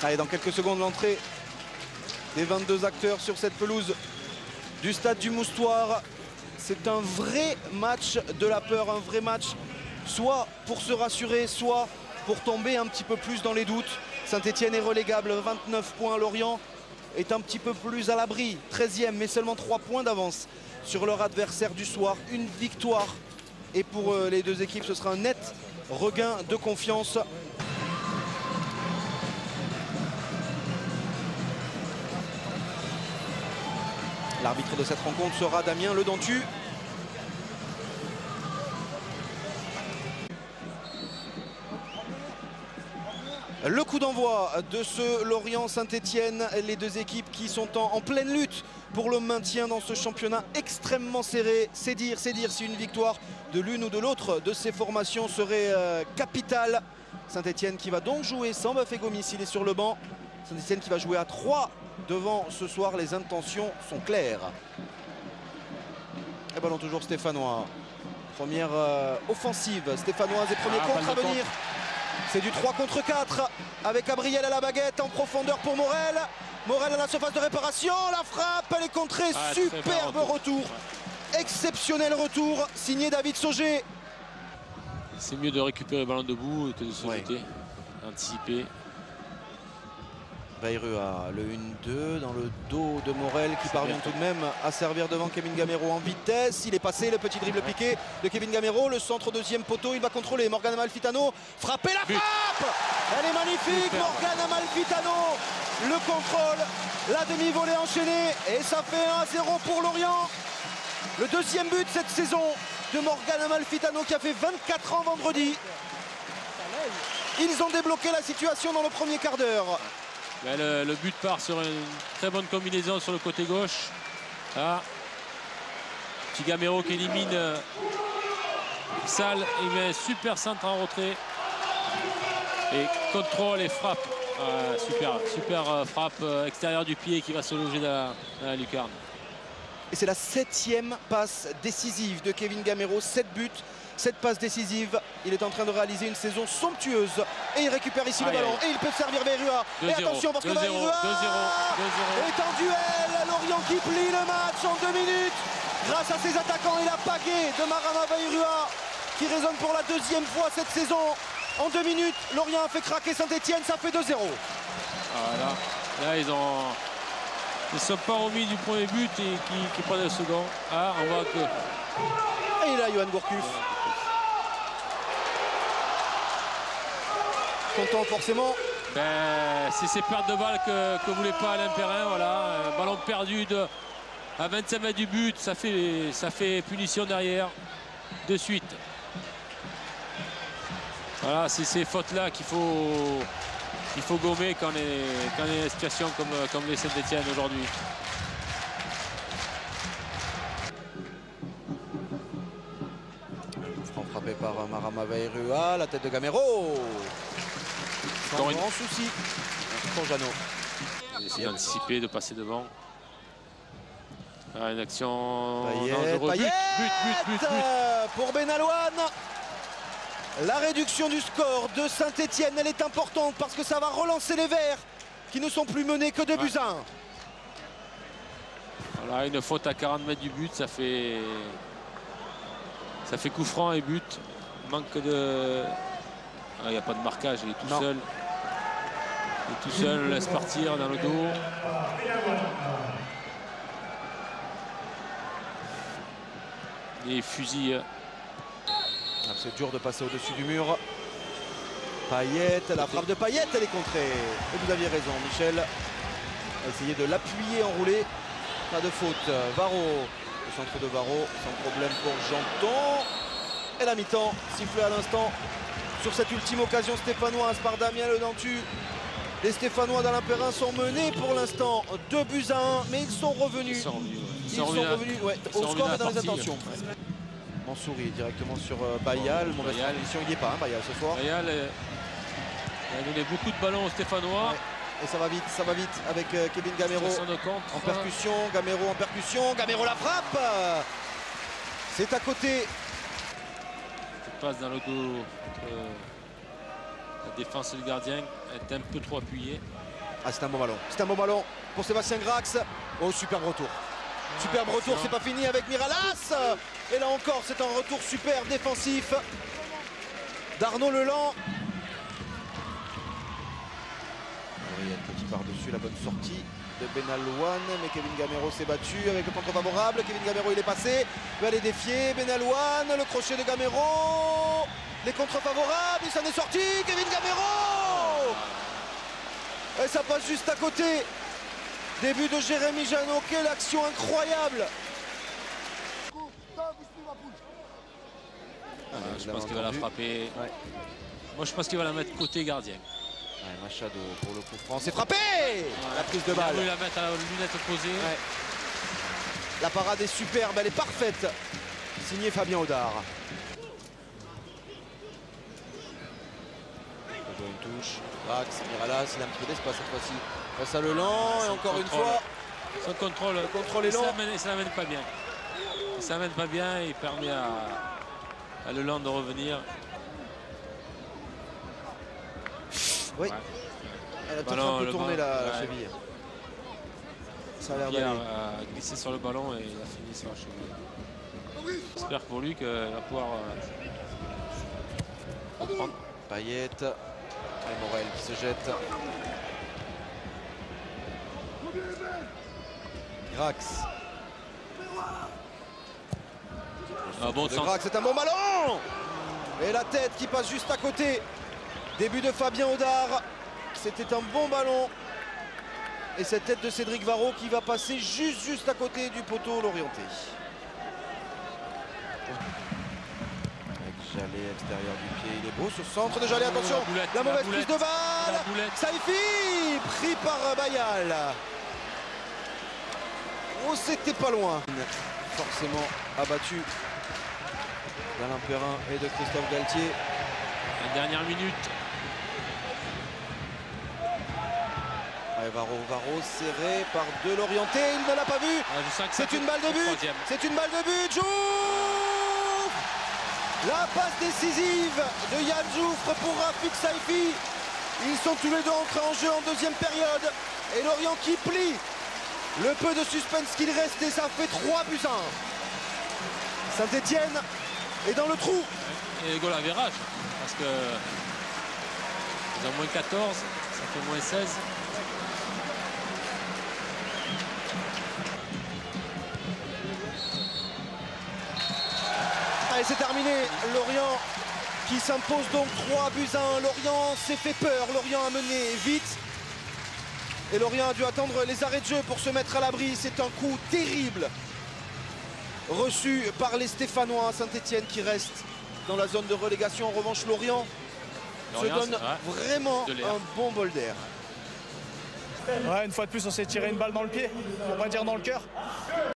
Allez, dans quelques secondes, l'entrée des 22 acteurs sur cette pelouse du stade du Moustoir. C'est un vrai match de la peur, un vrai match soit pour se rassurer, soit pour tomber un petit peu plus dans les doutes. Saint-Etienne est relégable, 29 points. Lorient est un petit peu plus à l'abri, 13e, mais seulement 3 points d'avance sur leur adversaire du soir. Une victoire. Et pour les deux équipes, ce sera un net regain de confiance. L'arbitre de cette rencontre sera Damien Ledentu. Le coup d'envoi de ce Lorient-Saint-Etienne, les deux équipes qui sont en pleine lutte pour le maintien dans ce championnat extrêmement serré. C'est dire si une victoire de l'une ou de l'autre de ces formations serait capitale. Saint-Etienne qui va donc jouer sans Bafé Gomis, il est sur le banc. Saint-Etienne qui va jouer à 3 devant ce soir, les intentions sont claires. Et ballon toujours stéphanois. Première offensive stéphanoise et premier contre à venir. C'est du 3 contre 4 avec Gabriel à la baguette en profondeur pour Morel. Morel à la surface de réparation, la frappe, elle est contrée, superbe retour. Exceptionnel retour, signé David Sauger. C'est mieux de récupérer le ballon debout que de se jeter, anticiper. Bayreux a le 1-2 dans le dos de Morel qui parvient tout de même à servir devant Kevin Gamero en vitesse. Il est passé, le petit dribble piqué de Kevin Gamero. Le centre deuxième poteau, il va contrôler. Morgan Amalfitano, frapper la frappe. Elle est magnifique, Morgan Amalfitano. Le contrôle, la demi-volée enchaînée et ça fait 1-0 pour Lorient. Le deuxième but cette saison de Morgan Amalfitano qui a fait 24 ans vendredi. Ils ont débloqué la situation dans le premier quart d'heure. Le but part sur une très bonne combinaison sur le côté gauche. Ah. Petit Gamero qui élimine Sall. Il met un super centre en retrait. Et contrôle et frappe. Super frappe extérieure du pied qui va se loger dans la lucarne. Et c'est la 7e passe décisive de Kevin Gamero. 7 buts. Cette passe décisive, il est en train de réaliser une saison somptueuse. Et il récupère ici le ballon. Et il peut servir Bayrua. Et attention parce que Bayrua est en duel. Lorient qui plie le match en 2 minutes. Grâce à ses attaquants et la pagaie de Marama Bayrua qui résonne pour la 2e fois cette saison. En 2 minutes, Lorient a fait craquer Saint-Etienne. Ça fait 2-0. Là, ils ne sont pas remis du premier but et qui prennent le second. Ah, on voit que... Et là, Johan Gourcuff. Content forcément. C'est ces pertes de balles que voulait pas Alain Perrin. Voilà, un ballon perdu à 25 mètres du but, ça fait punition derrière de suite. Voilà, c'est ces fautes là qu'il faut gommer quand on est dans une situation comme les Saint-Etienne aujourd'hui. Frappé par Marama Bayrua, la tête de Gamero. Sans grand souci pour Jeannot. Il essaie d'anticiper, de passer devant. Une action Payet pour Benalouane. La réduction du score de Saint-Etienne, elle est importante parce que ça va relancer les Verts qui ne sont plus menés que 2 buts à 1. Voilà, une faute à 40 mètres du but, ça fait coup franc et but. Manque de... Il n'y a pas de marquage, il est tout seul. Il est tout seul, laisse partir dans le dos. Et fusille. C'est dur de passer au-dessus du mur. Payet, la frappe de Payet, elle est contrée. Et vous aviez raison, Michel a essayé de l'appuyer, enroulé. Pas de faute. Varro, le centre de Varro, sans problème pour Janton. Et la mi-temps, sifflé à l'instant sur cette ultime occasion stéphanoise par Damien Ledentu. Les Stéphanois d'Alain Perrin sont menés pour l'instant 2 buts à 1, mais ils sont revenus. Ils sont revenus au score et dans les intentions. Mansouri directement sur Bayal. Mauvaise transition, il n'y est pas, Bayal ce soir. Bayal a donné beaucoup de ballons aux Stéphanois. Et ça va vite avec Kevin Gamero en percussion. Gamero en percussion. Gamero la frappe. C'est à côté. Cette passe dans le dos. La défense du gardien est un peu trop appuyée. Ah, c'est un bon ballon. C'est un bon ballon pour Sébastien Grax. Oh, superbe retour. Superbe retour, c'est pas fini avec Miralas. Et là encore, c'est un retour super défensif d'Arnaud Leland. Gabriel Petit par-dessus, la bonne sortie de Benalouane, mais Kevin Gamero s'est battu avec le contre favorable. Kevin Gamero, il est passé, il va aller défier Benalouane, le crochet de Gamero, les contre favorables, il s'en est sorti, Kevin Gamero. Et ça passe juste à côté. Début de Jérémy Janot, quelle action incroyable. Je pense qu'il va la frapper. Ouais. Moi je pense qu'il va la mettre côté gardien. Ouais, Machado pour le coup franc, c'est frappé. La prise de balle. Il va la mettre à la lunette opposée. Ouais. La parade est superbe, elle est parfaite. Signé Fabien Audard. Une touche. Grax, Miralas, il a un petit peu d'espace cette fois-ci. Face à Leland et encore une fois. Son contrôle, le contrôle est long. Ça l'amène pas bien. Ça l'amène pas bien et il permet à Leland de revenir. Oui. Ouais. Elle a peut-être un peu tourné la cheville. Ça a l'air d'aller. Il a glissé sur le ballon et il a fini sur la cheville. J'espère pour lui qu'il va pouvoir reprendre. Payet et Morel qui se jette. Grax. Bon sens. Grax, c'est un bon ballon. Et la tête qui passe juste à côté. Début de Fabien Audard. C'était un bon ballon. Et cette tête de Cédric Varro qui va passer juste à côté du poteau l'orienté. Jallet extérieur du pied, il est beau ce centre de Jallet, attention, la mauvaise prise de balle. Saifi pris par Bayal. Oh, c'était pas loin. Forcément abattu d'Alain Perrin et de Christophe Galtier. La dernière minute. Ouais, Varro serré par de l'orienté, il ne l'a pas vu. C'est une balle de but. C'est une balle de but. Jouffre. La passe décisive de Yann Jouffre pour Rafik Saifi. Ils sont tous les deux entrés en jeu en deuxième période. Et Lorient qui plie le peu de suspense qu'il reste et ça fait 3-1. Saint-Etienne est dans le trou. Et les goals à virage. Parce que ils ont moins 14, ça fait moins 16. Allez, c'est terminé. Lorient qui s'impose donc 3-1. Lorient s'est fait peur. Lorient a mené vite. Et Lorient a dû attendre les arrêts de jeu pour se mettre à l'abri. C'est un coup terrible reçu par les Stéphanois. Saint-Etienne qui reste dans la zone de relégation. En revanche, Lorient se donne vraiment un bon bol d'air. Ouais, une fois de plus, on s'est tiré une balle dans le pied, pour pas dire dans le cœur.